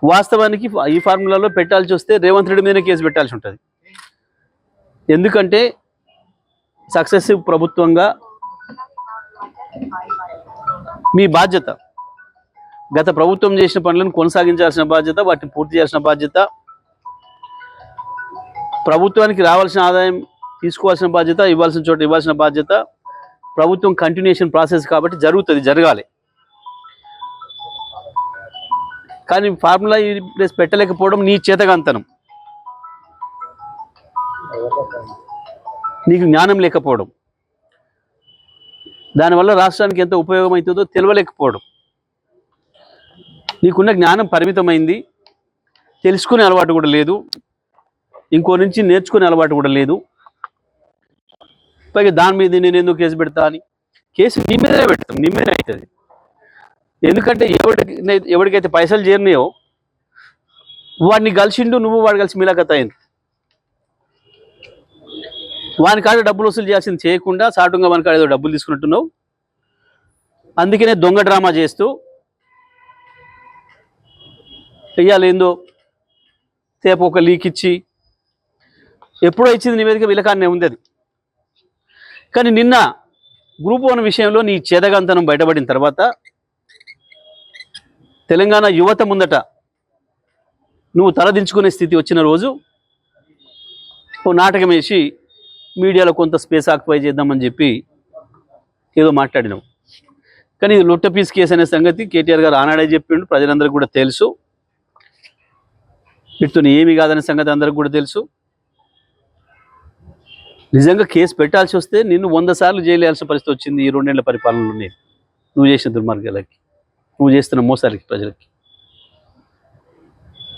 వాస్తవానికి ఈ ఫార్ములాలో పెట్టాల్సి వస్తే రేవంత్ రెడ్డి మీదనే కేసు పెట్టాల్సి ఉంటుంది. ఎందుకంటే సక్సెసివ్ ప్రభుత్వంగా మీ బాధ్యత, గత ప్రభుత్వం చేసిన పనులను కొనసాగించాల్సిన బాధ్యత, వాటిని పూర్తి చేయాల్సిన బాధ్యత, ప్రభుత్వానికి రావాల్సిన ఆదాయం తీసుకోవాల్సిన బాధ్యత, ఇవ్వాల్సిన చోట ఇవ్వాల్సిన బాధ్యత. ప్రభుత్వం కంటిన్యూషన్ ప్రాసెస్ కాబట్టి జరుగుతుంది, జరగాలి. కానీ ఫార్ములా ఈ ప్లేస్ పెట్టలేకపోవడం నీ చేతగాంతనం, నీకు జ్ఞానం లేకపోవడం, దానివల్ల రాష్ట్రానికి ఎంత ఉపయోగం అవుతుందో తెలియలేకపోవడం. నీకున్న జ్ఞానం పరిమితమైంది, తెలుసుకునే అలవాటు కూడా లేదు, ఇంకో నుంచి నేర్చుకునే అలవాటు కూడా లేదు. పైగా దాని మీద నేను ఎందుకు కేసు పెడతా అని, కేసు నీ మీదనే పెడతాం, నీ మీదనే అవుతుంది. ఎందుకంటే ఎవరికైతే పైసలు చేరినాయో వాడిని కలిసిండు, నువ్వు వాడు కలిసి మిలాఖత్ అయింది. వాని కాడ డబ్బులు వసూలు చేయాల్సింది చేయకుండా సాటుగా వాని కాడ ఏదో డబ్బులు తీసుకున్నట్టున్నావు. అందుకనే దొంగ డ్రామా చేస్తూ చెయ్యాలేందో తేపు ఒక లీక్ ఇచ్చి ఎప్పుడో ఇచ్చింది నివేదిక విలకాన్నే ఉంది అది. కానీ నిన్న గ్రూప్ 1 విషయంలో నీ చేదగంతనం బయటపడిన తర్వాత తెలంగాణ యువత ముందట నువ్వు తలదించుకునే స్థితి వచ్చిన రోజు ఓ నాటకం వేసి మీడియాలో కొంత స్పేస్ ఆక్యుపై చేద్దామని చెప్పి ఏదో మాట్లాడినావు. కానీ ఇది లొట్ట పీస్ కేసు అనే సంగతి కేటీఆర్ గారు ఆనాడే చెప్పిండు, ప్రజలందరికీ కూడా తెలుసు. వీటితో ఏమి కాదనే సంగతి అందరికి కూడా తెలుసు. నిజంగా కేసు పెట్టాల్సి వస్తే నిన్ను 100 సార్లు జైలు వేయాల్సిన పరిస్థితి వచ్చింది ఈ 2 ఏళ్ల పరిపాలనలోనే, నువ్వు చేసిన దుర్మార్గాలకి, నువ్వు చేస్తున్న మోసాలకి ప్రజలకి.